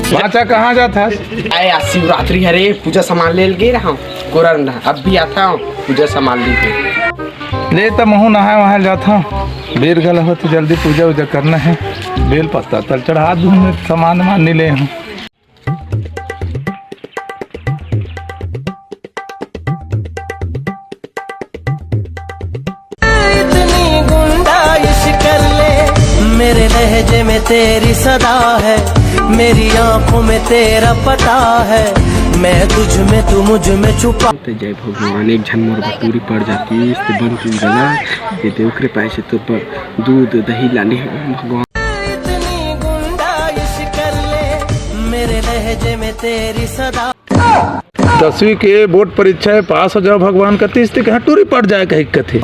बाचा कहाँ जाता है? आया शिवरात्रि हरे पूजा सामान ले गए रहा हूँ कोरन अब भी आता हूँ पूजा सामान लेके ले तो महू नहा वहाँ जाता हूँ। बेर गल हो तो जल्दी पूजा वूजा करना है। बेल पत्ता तल चढ़ा दूँ, सामान वामान नहीं ले हूँ। इतनी गुंडाइश कर ले, मेरे लहजे में तेरी सदा है, मेरी आंखों में तेरा पता है, मैं तुझ में तू मुझ में छुपा। तो जय भगवान एक झन मोर भटूरी पड़ जाती है इससे बन तू गला ये देवकरे पैसे तो पर दूध दही लाने भगवान। इतनी गुंडाइश कर ले, मेरे लहजे में तेरी सदा। 10वीं के बोर्ड परीक्षा पास हो जाओ भगवान का, तीस तक हटूरी पड़ जाए कहीं कथे।